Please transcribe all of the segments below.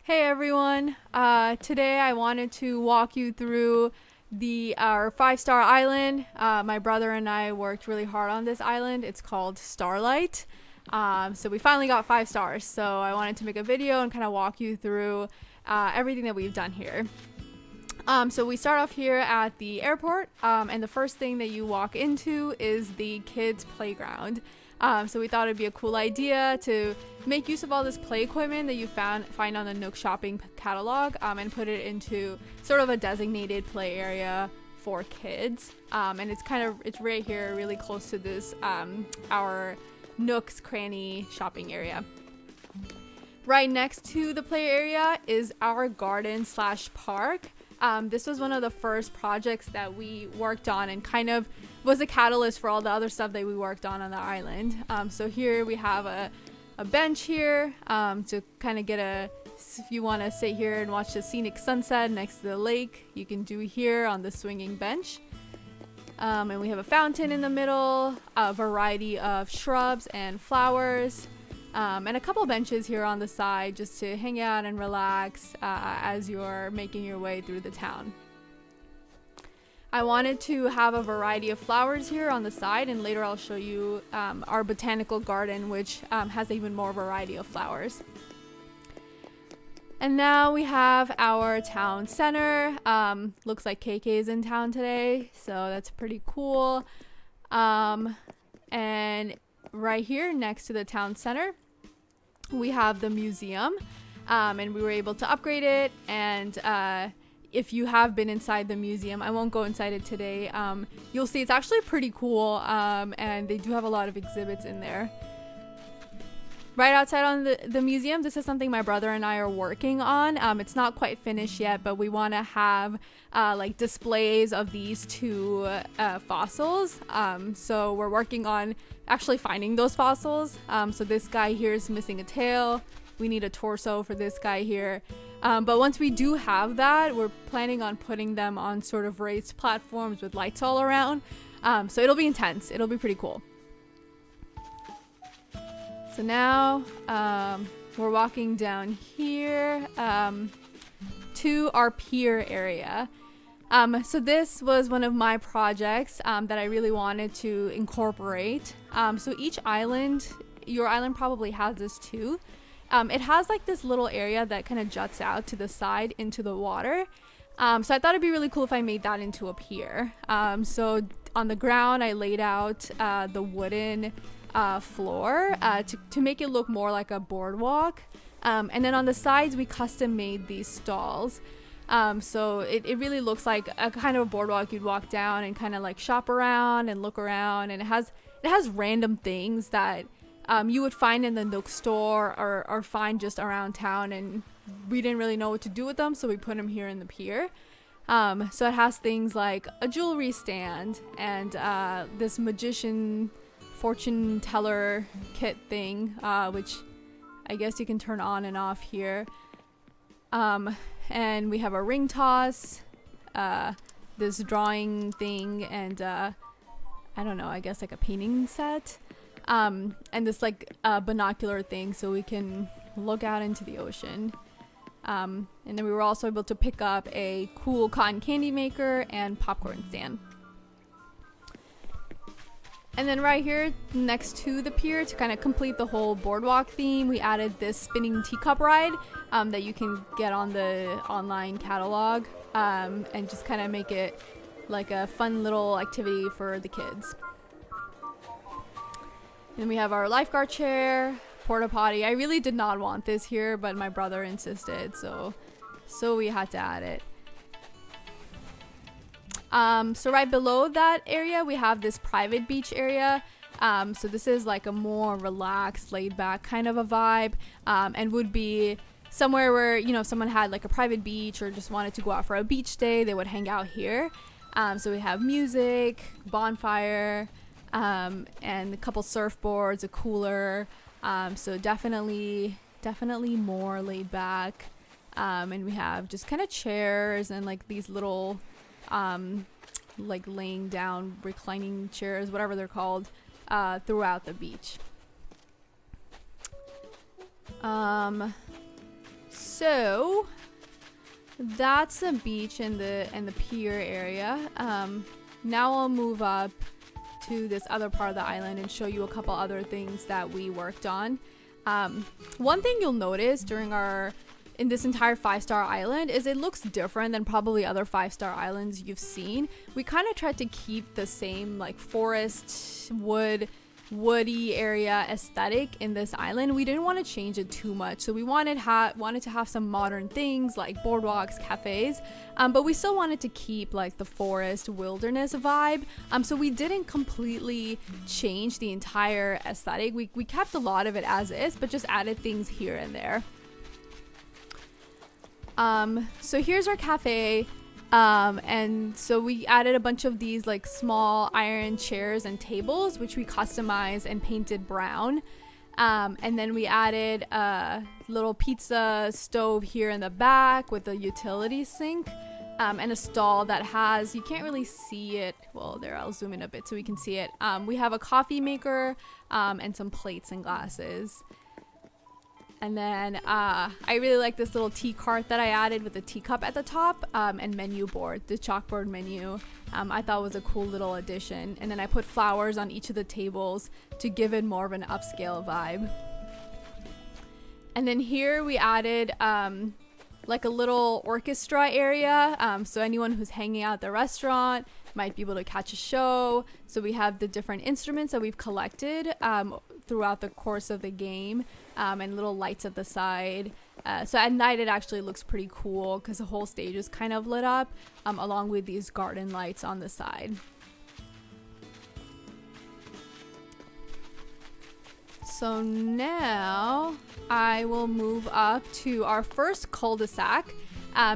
Hey everyone! Today I wanted to walk you through our 5-star island. My brother and I worked really hard on this island. It's called Starlight. So we finally got 5 stars. So I wanted to make a video and kind of walk you through everything that we've done here. So we start off here at the airport, and the first thing that you walk into is the kids' playground. So we thought it'd be a cool idea to make use of all this play equipment that you find on the Nook shopping catalog, and put it into sort of a designated play area for kids. And it's right here, really close to this our Nook's Cranny shopping area. Right next to the play area is our garden / park. This was one of the first projects that we worked on and kind of was a catalyst for all the other stuff that we worked on the island. So here we have a bench here to kind of if you want to sit here and watch the scenic sunset next to the lake, you can do here on the swinging bench. And we have a fountain in the middle, a variety of shrubs and flowers. And a couple benches here on the side just to hang out and relax as you're making your way through the town. I wanted to have a variety of flowers here on the side, and later I'll show you our botanical garden, which has even more variety of flowers. And now we have our town center. Looks like KK is in town today, so that's pretty cool. And right here next to the town center, we have the museum, and we were able to upgrade it. And if you have been inside the museum, I won't go inside it today, you'll see it's actually pretty cool, and they do have a lot of exhibits in there. Right outside on the museum, this is something my brother and I are working on. It's not quite finished yet, but we want to have like displays of these 2 fossils. So we're working on actually finding those fossils. So this guy here is missing a tail. We need a torso for this guy here. But once we do have that, we're planning on putting them on sort of raised platforms with lights all around. So it'll be intense. It'll be pretty cool. So now we're walking down here to our pier area. So this was one of my projects that I really wanted to incorporate. So each island, your island probably has this too. It has like this little area that kind of juts out to the side into the water. So I thought it'd be really cool if I made that into a pier. So on the ground, I laid out the wooden floor to make it look more like a boardwalk. And then on the sides, we custom made these stalls. So it really looks like a kind of a boardwalk you'd walk down and kind of like shop around and look around. And it has random things that you would find in the Nook store or find just around town, and we didn't really know what to do with them, so we put them here in the pier. So it has things like a jewelry stand and this magician fortune teller kit thing, which I guess you can turn on and off here. And we have a ring toss, this drawing thing, and I don't know, I guess like a painting set, and this like binocular thing so we can look out into the ocean. And then we were also able to pick up a cool cotton candy maker and popcorn stand. And then right here next to the pier, to kind of complete the whole boardwalk theme, we added this spinning teacup ride that you can get on the online catalog, and just kind of make it like a fun little activity for the kids. Then we have our lifeguard chair, porta potty. I really did not want this here, but my brother insisted, so we had to add it. So right below that area, we have this private beach area. So this is like a more relaxed, laid back kind of a vibe, and would be somewhere where, you know, if someone had like a private beach or just wanted to go out for a beach day, they would hang out here. So we have music, bonfire, and a couple surfboards, a cooler. So definitely more laid back. And we have just kind of chairs and like these little like laying down reclining chairs, whatever they're called, throughout the beach. So that's the beach and the pier area. Now I'll move up to this other part of the island and show you a couple other things that we worked on. One thing you'll notice in this entire 5-star island is it looks different than probably other 5-star islands you've seen. We kind of tried to keep the same like forest, woody area aesthetic in this island. We didn't want to change it too much, so we wanted to have some modern things like boardwalks, cafes, but we still wanted to keep like the forest wilderness vibe. So we didn't completely change the entire aesthetic. We kept a lot of it as is, but just added things here and there. So here's our cafe. And so we added a bunch of these like small iron chairs and tables, which we customized and painted brown. And then we added a little pizza stove here in the back with a utility sink, and a stall that has, you can't really see it. Well, there, I'll zoom in a bit so we can see it. We have a coffee maker, and some plates and glasses. And then I really like this little tea cart that I added with a teacup at the top, and menu board, the chalkboard menu. I thought was a cool little addition. And then I put flowers on each of the tables to give it more of an upscale vibe. And then here we added like a little orchestra area, so anyone who's hanging out at the restaurant might be able to catch a show. So we have the different instruments that we've collected throughout the course of the game, and little lights at the side. So at night it actually looks pretty cool because the whole stage is kind of lit up, along with these garden lights on the side. So now I will move up to our first cul-de-sac.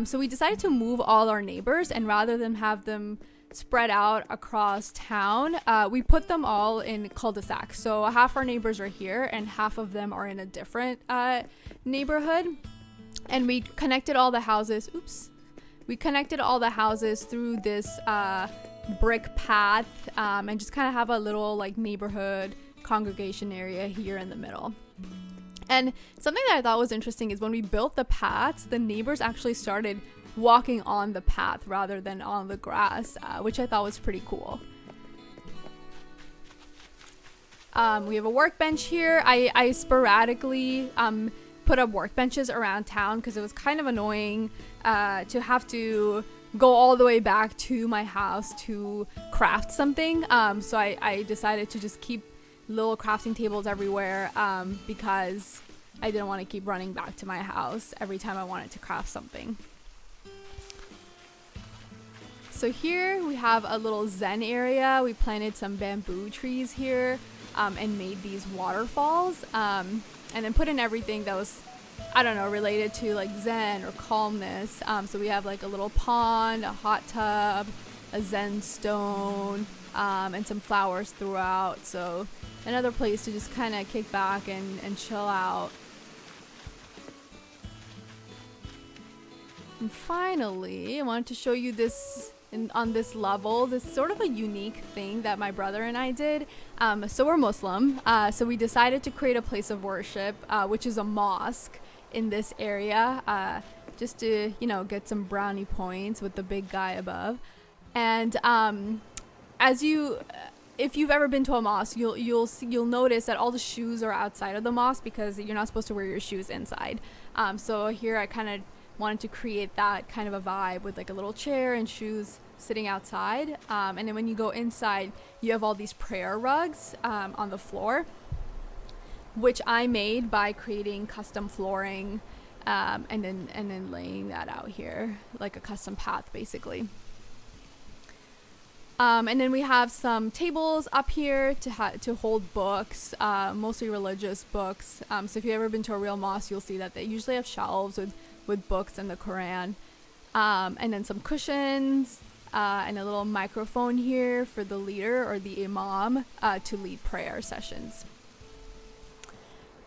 So we decided to move all our neighbors, and rather than have them spread out across town, we put them all in cul-de-sacs. So half our neighbors are here and half of them are in a different neighborhood. And we connected all the houses. We connected all the houses through this brick path, and just kind of have a little like neighborhood congregation area here in the middle. And something that I thought was interesting is when we built the paths, the neighbors actually started walking on the path rather than on the grass, which I thought was pretty cool. We have a workbench here. I sporadically put up workbenches around town because it was kind of annoying to have to go all the way back to my house to craft something. So I decided to just keep little crafting tables everywhere, because I didn't want to keep running back to my house every time I wanted to craft something. So here we have a little zen area. We planted some bamboo trees here, and made these waterfalls, and then put in everything that was, I don't know, related to like zen or calmness. So we have like a little pond, a hot tub, a zen stone, and some flowers throughout. So another place to just kind of kick back and chill out. And finally, I wanted to show you this on this level, this sort of a unique thing that my brother and I did. So we're Muslim, so we decided to create a place of worship, which is a mosque in this area, just to, you know, get some brownie points with the big guy above. And if you've ever been to a mosque, you'll notice that all the shoes are outside of the mosque because you're not supposed to wear your shoes inside. So here I kind of wanted to create that kind of a vibe with like a little chair and shoes sitting outside. And then when you go inside, you have all these prayer rugs on the floor, which I made by creating custom flooring, and then laying that out here like a custom path basically. And then we have some tables up here to hold books, mostly religious books. So if you've ever been to a real mosque, you'll see that they usually have shelves with books and the Quran. And then some cushions, and a little microphone here for the leader or the imam to lead prayer sessions.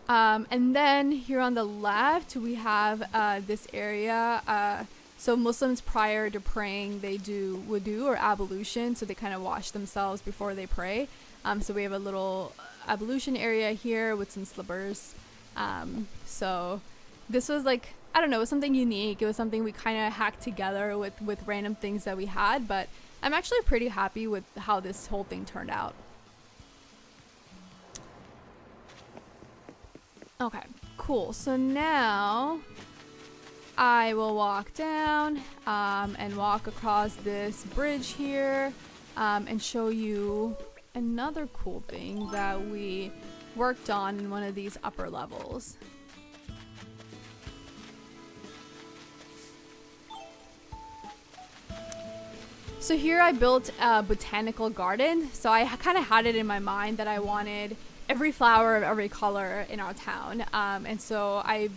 And then here on the left, we have this area. So Muslims, prior to praying, they do wudu or ablution, so they kind of wash themselves before they pray. So we have a little ablution area here with some slippers. So this was like, I don't know, it was something unique. It was something we kind of hacked together with random things that we had, but I'm actually pretty happy with how this whole thing turned out. Okay, cool. So now I will walk down and walk across this bridge here and show you another cool thing that we worked on in one of these upper levels. So here I built a botanical garden. So I kind of had it in my mind that I wanted every flower of every color in our town. And so I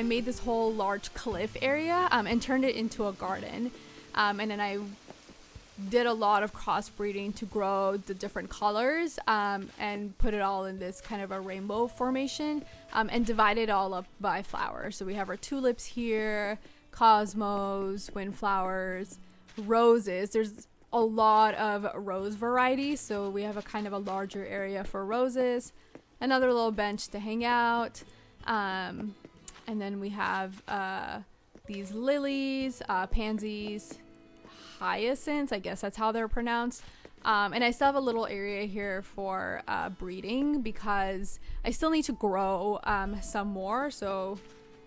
made this whole large cliff area and turned it into a garden. And then I did a lot of crossbreeding to grow the different colors and put it all in this kind of a rainbow formation and divide it all up by flower. So we have our tulips here, cosmos, windflowers, roses. There's a lot of rose varieties, so we have a kind of a larger area for roses, another little bench to hang out, and then we have these lilies, pansies, hyacinths, I guess that's how they're pronounced, and I still have a little area here for breeding because I still need to grow some more. So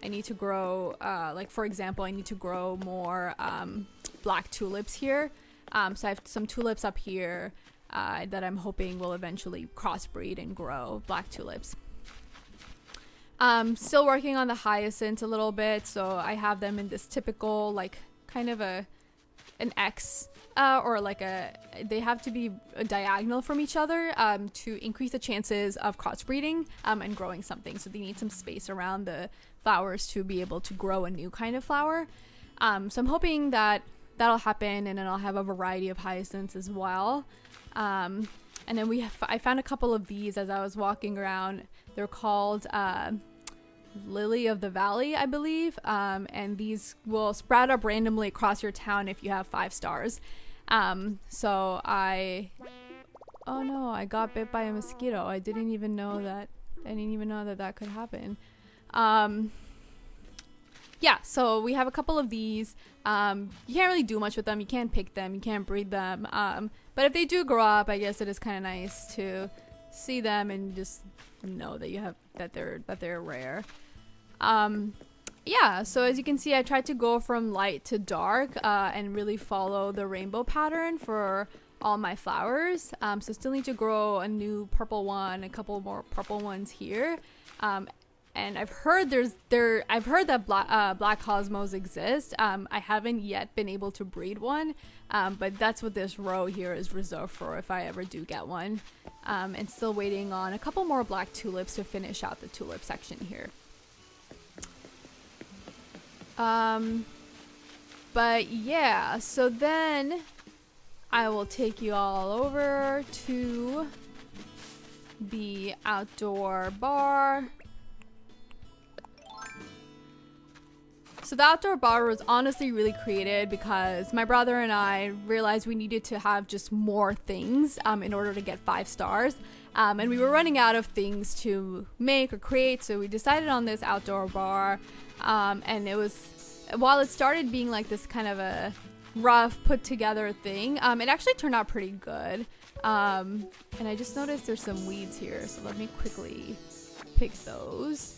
I need to grow, like for example, I need to grow more black tulips here. So I have some tulips up here that I'm hoping will eventually crossbreed and grow black tulips. Still working on the hyacinths a little bit, so I have them in this typical, like, kind of an X, or like they have to be a diagonal from each other to increase the chances of crossbreeding and growing something. So they need some space around the flowers to be able to grow a new kind of flower. So I'm hoping that that'll happen, and then I'll have a variety of hyacinths as well. And then I found a couple of these as I was walking around. They're called Lily of the Valley, I believe, and these will sprout up randomly across your town if you have 5 stars. So oh no, I got bit by a mosquito. I didn't even know that that could happen. Yeah, so we have a couple of these. You can't really do much with them. You can't pick them. You can't breed them. But if they do grow up, I guess it is kind of nice to see them and just know that they're rare. Yeah, so as you can see, I tried to go from light to dark and really follow the rainbow pattern for all my flowers. So still need to grow a new purple one, a couple more purple ones here. And I've heard that black cosmos exist. I haven't yet been able to breed one, but that's what this row here is reserved for if I ever do get one. And still waiting on a couple more black tulips to finish out the tulip section here. But yeah, so then I will take you all over to the outdoor bar. So the outdoor bar was honestly really created because my brother and I realized we needed to have just more things in order to get 5 stars. And we were running out of things to make or create, so we decided on this outdoor bar. And it was, while it started being like this kind of a rough put together thing, it actually turned out pretty good. And I just noticed there's some weeds here, so let me quickly pick those.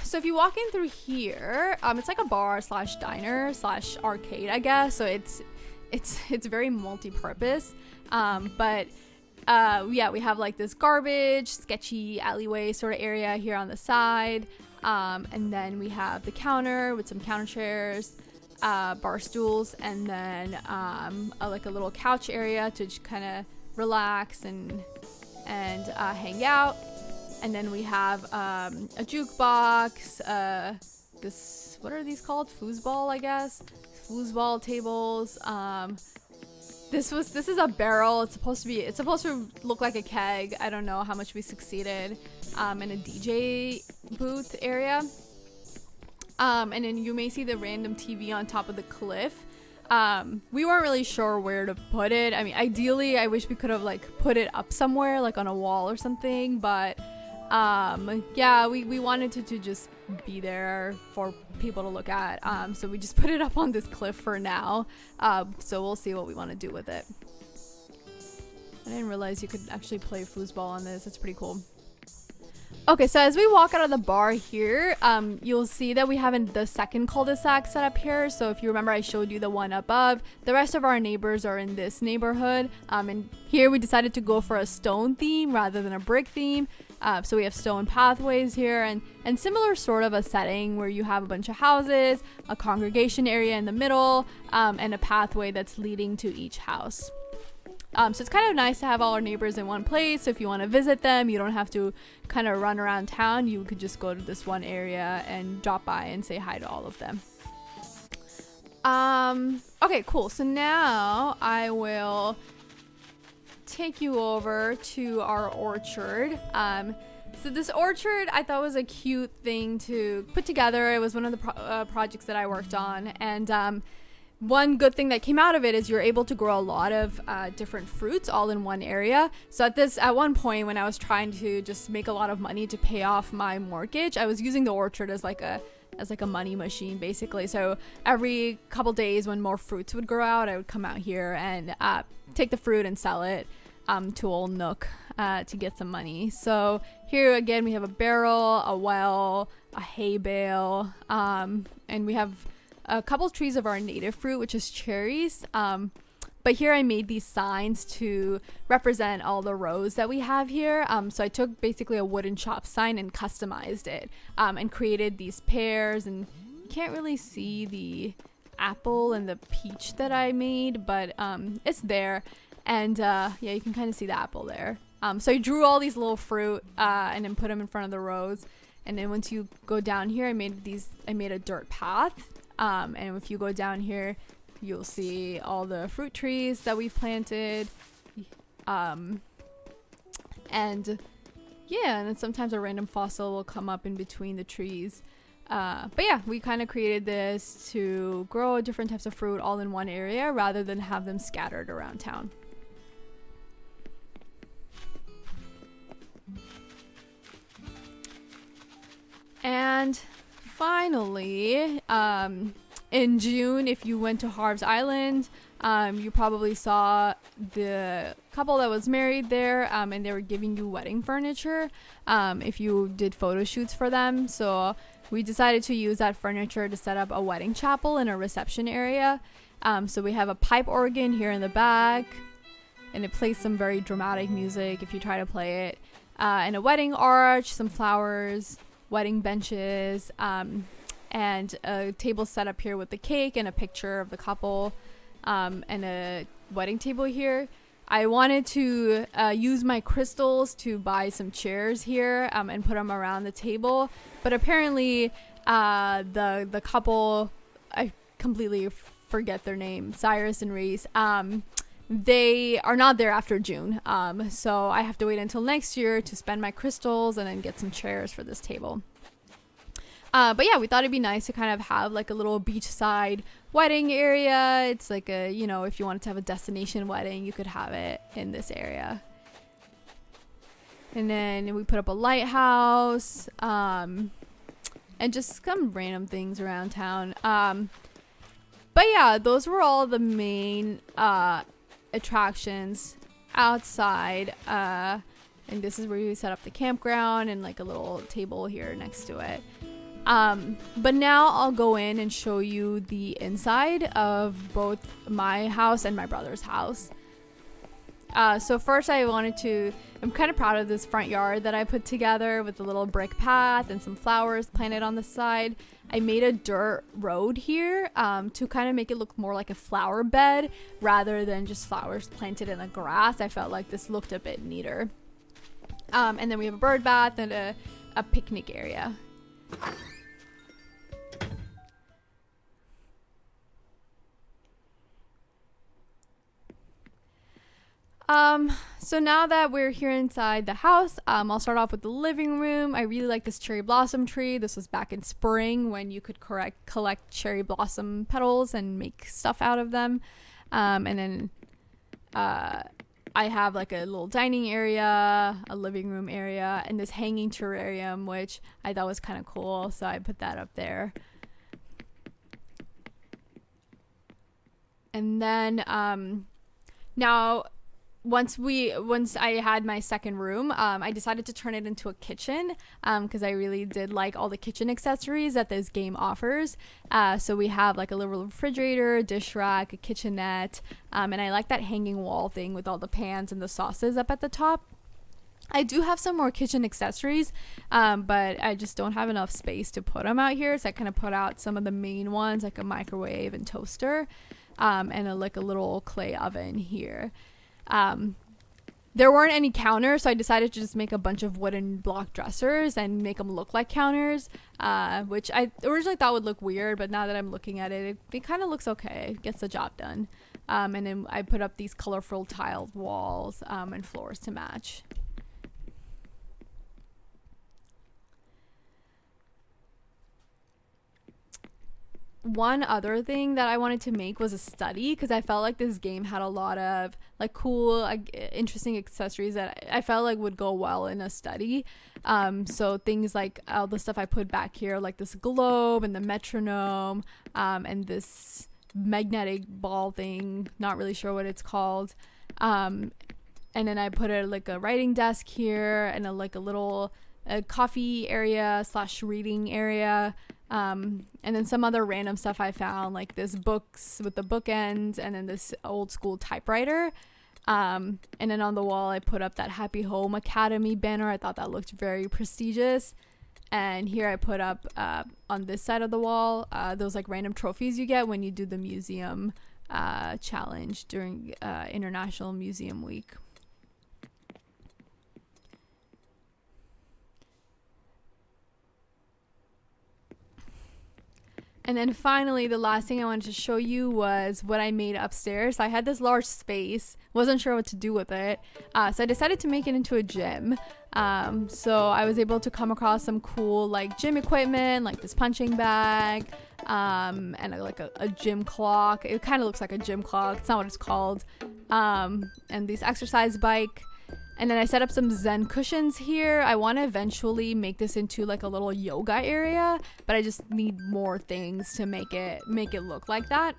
So if you walk in through here, it's like a bar slash diner slash arcade, I guess. So it's very multi-purpose. But yeah, we have like this garbage, sketchy alleyway sort of area here on the side. And then we have the counter with some counter chairs, bar stools, and then like a little couch area to just kind of relax and hang out. And then we have a jukebox, what are these called? Foosball, I guess. Foosball tables. This is a barrel. It's supposed to look like a keg. I don't know how much we succeeded. In a DJ booth area. And then you may see the random TV on top of the cliff. We weren't really sure where to put it. I mean, ideally, I wish we could have like put it up somewhere, like on a wall or something, but Yeah, we wanted to just be there for people to look at. So we just put it up on this cliff for now. So we'll see what we want to do with it. I didn't realize you could actually play foosball on this. It's pretty cool. Okay, so as we walk out of the bar here, you'll see that we have the second cul-de-sac set up here. So if you remember, I showed you the one above. The rest of our neighbors are in this neighborhood. And here we decided to go for a stone theme rather than a brick theme. So we have stone pathways here and similar sort of a setting where you have a bunch of houses, a congregation area in the middle, and a pathway that's leading to each house. So it's kind of nice to have all our neighbors in one place. So if you want to visit them, you don't have to kind of run around town. You could just go to this one area and drop by and say hi to all of them. Okay, cool. So now I will take you over to our orchard. So this orchard I thought was a cute thing to put together. It was one of the projects that I worked on, and one good thing that came out of it is you're able to grow a lot of different fruits all in one area. So at one point when I was trying to just make a lot of money to pay off my mortgage, I was using the orchard as like a money machine basically. So every couple days when more fruits would grow out, I would come out here and take the fruit and sell it to Old Nook to get some money. So here again we have a barrel, a well, a hay bale, and we have a couple trees of our native fruit, which is cherries. But here I made these signs to represent all the rows that we have here. So I took basically a wooden chop sign and customized it and created these pears. And you can't really see the apple and the peach that I made, but it's there. And yeah, you can kind of see the apple there. So I drew all these little fruit and then put them in front of the rows. And then once you go down here, I made a dirt path. And if you go down here, you'll see all the fruit trees that we've planted. And yeah, and then sometimes a random fossil will come up in between the trees. But yeah, we kind of created this to grow different types of fruit all in one area rather than have them scattered around town. And finally, in June, if you went to Harv's Island, you probably saw the couple that was married there, and they were giving you wedding furniture if you did photo shoots for them. So we decided to use that furniture to set up a wedding chapel in a reception area. So we have a pipe organ here in the back, and it plays some very dramatic music if you try to play it, and a wedding arch, some flowers, wedding benches, and a table set up here with the cake and a picture of the couple, and a wedding table here. I wanted to use my crystals to buy some chairs here and put them around the table, but apparently the couple, I completely forget their name, Cyrus and Reese, they are not there after June, so I have to wait until next year to spend my crystals and then get some chairs for this table. But yeah, we thought it'd be nice to kind of have like a little beachside wedding area. It's like a, if you wanted to have a destination wedding, you could have it in this area. And then we put up a lighthouse, and just some random things around town. But yeah, those were all the main attractions outside. And this is where we set up the campground and like a little table here next to it. But now I'll go in and show you the inside of both my house and my brother's house. So first I'm kind of proud of this front yard that I put together with a little brick path and some flowers planted on the side. I made a dirt road here to kind of make it look more like a flower bed rather than just flowers planted in the grass. I felt like this looked a bit neater. And then we have a bird bath and a picnic area. So now that we're here inside the house, I'll start off with the living room. I really like this cherry blossom tree. This was back in spring when you could collect cherry blossom petals and make stuff out of them. And then I have like a little dining area, a living room area, and this hanging terrarium, which I thought was kind of cool, so I put that up there. And then now once I had my second room, I decided to turn it into a kitchen because I really did like all the kitchen accessories that this game offers. So we have like a little refrigerator, dish rack, a kitchenette, and I like that hanging wall thing with all the pans and the sauces up at the top. I do have some more kitchen accessories, but I just don't have enough space to put them out here, so I kind of put out some of the main ones, like a microwave and toaster, and like a little clay oven here. There weren't any counters, so I decided to just make a bunch of wooden block dressers and make them look like counters, which I originally thought would look weird, but now that I'm looking at it, it kind of looks okay. It gets the job done. And then I put up these colorful tiled walls and floors to match. One other thing that I wanted to make was a study, because I felt like this game had a lot of like cool, interesting accessories that I felt like would go well in a study. So things like all the stuff I put back here, like this globe and the metronome, and this magnetic ball thing, not really sure what it's called. And then I put like a writing desk here and like a little coffee area / reading area. And then some other random stuff I found, like this books with the bookends, and then this old school typewriter. And then on the wall I put up that Happy Home Academy banner. I thought that looked very prestigious. And here I put up on this side of the wall those like random trophies you get when you do the museum challenge during International Museum Week. And then finally, the last thing I wanted to show you was what I made upstairs. I had this large space, wasn't sure what to do with it, so I decided to make it into a gym. So I was able to come across some cool like gym equipment, like this punching bag, and like a gym clock. It kind of looks like a gym clock. It's not what it's called. And this exercise bike. And then I set up some Zen cushions here. I want to eventually make this into like a little yoga area, but I just need more things to make it look like that.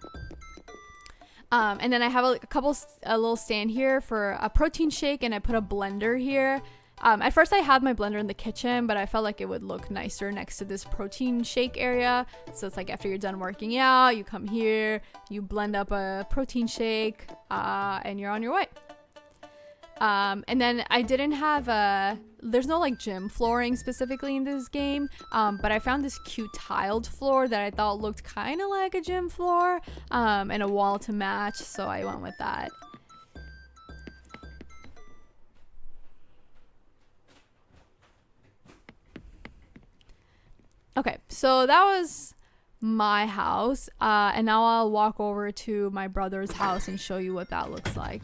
And then I have a little stand here for a protein shake, and I put a blender here. At first I had my blender in the kitchen, but I felt like it would look nicer next to this protein shake area. So it's like after you're done working out, you come here, you blend up a protein shake, and you're on your way. And then I didn't have there's no like gym flooring specifically in this game, but I found this cute tiled floor that I thought looked kind of like a gym floor, and a wall to match, so I went with that. Okay, so that was my house, and now I'll walk over to my brother's house and show you what that looks like.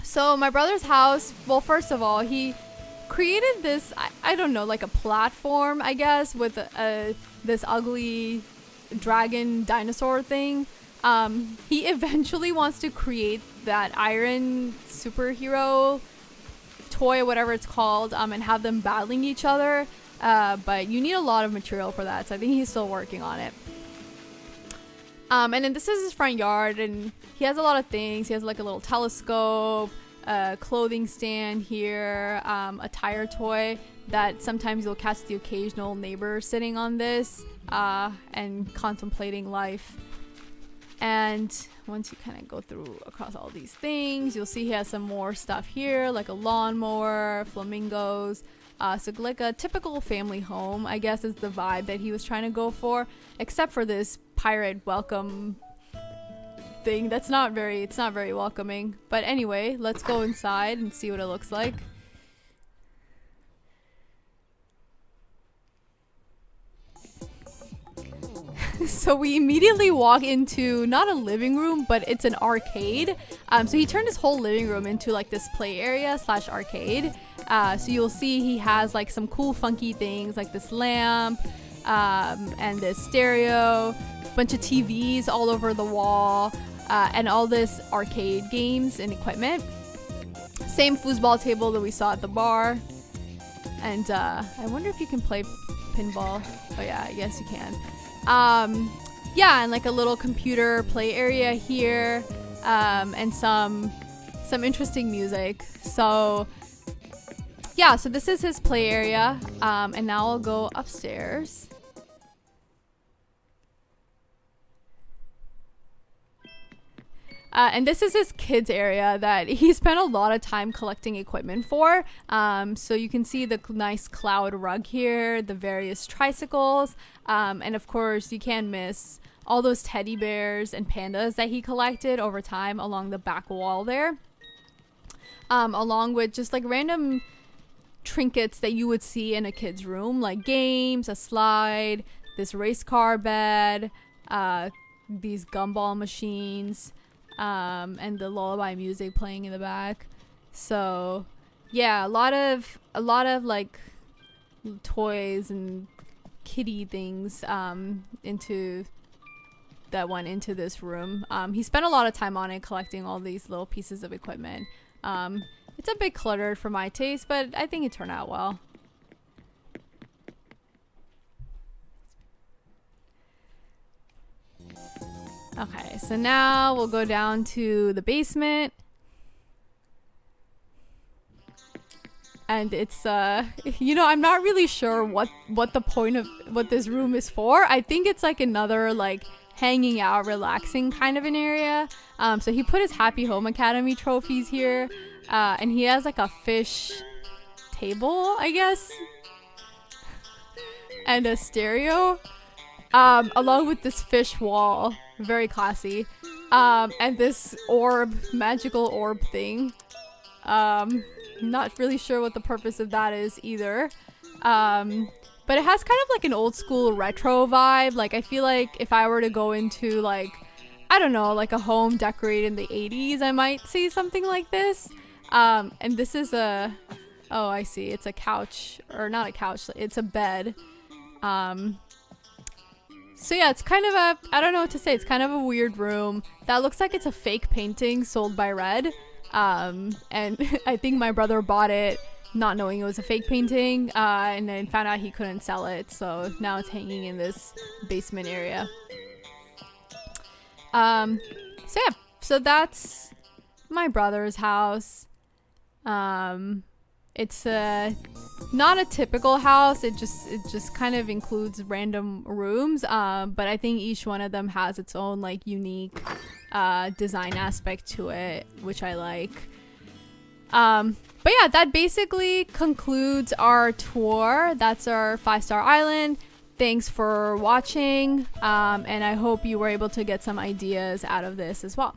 So my brother's house, well, first of all, he created this, I don't know, like a platform, I guess, with this ugly dragon dinosaur thing. He eventually wants to create that iron superhero toy, whatever it's called, and have them battling each other. But you need a lot of material for that, so I think he's still working on it. And then this is his front yard, and he has a lot of things. He has like a little telescope, a clothing stand here, a tire toy that sometimes you'll catch the occasional neighbor sitting on this and contemplating life. And once you kind of go through across all these things, you'll see he has some more stuff here, like a lawnmower, flamingos. So like a typical family home, I guess, is the vibe that he was trying to go for, except for this pirate welcome thing that's not very welcoming. But anyway, let's go inside and see what it looks like. So we immediately walk into not a living room, but it's an arcade. So he turned his whole living room into like this play area / arcade. So you'll see he has like some cool funky things like this lamp, and this stereo, bunch of TVs all over the wall, and all this arcade games and equipment. Same foosball table that we saw at the bar. And I wonder if you can play pinball. Oh yeah, I guess you can. Yeah, and like a little computer play area here, and some interesting music. So yeah, so this is his play area, and now I'll go upstairs. And this is his kids area that he spent a lot of time collecting equipment for. So you can see the nice cloud rug here, the various tricycles, and of course you can't miss all those teddy bears and pandas that he collected over time along the back wall there. Along with just like random trinkets that you would see in a kid's room, like games, a slide, this race car bed, these gumball machines, and the lullaby music playing in the back. So yeah, a lot of like toys and kitty things that went into this room. He spent a lot of time on it, collecting all these little pieces of equipment. It's a bit cluttered for my taste, but I think it turned out well. Okay, so now we'll go down to the basement. And it's you know, I'm not really sure what the point of what this room is for. I think it's like another like hanging out, relaxing kind of an area. So he put his Happy Home Academy trophies here, and he has like a fish table, I guess, and a stereo, along with this fish wall, very classy, and this magical orb thing. Not really sure what the purpose of that is either. But it has kind of like an old school retro vibe. Like I feel like if I were to go into like, I don't know, like a home decorated in the 80s, I might see something like this. And this is oh, I see. It's a couch, or not a couch. It's a bed. So yeah, it's kind of I don't know what to say. It's kind of a weird room. That looks like it's a fake painting sold by Red. And I think my brother bought it not knowing it was a fake painting, and then found out he couldn't sell it, so now it's hanging in this basement area. So yeah, so that's my brother's house. It's not a typical house. It just kind of includes random rooms, but I think each one of them has its own like unique design aspect to it, which I like. But yeah, that basically concludes our tour. That's our 5-star island. Thanks for watching, and I hope you were able to get some ideas out of this as well.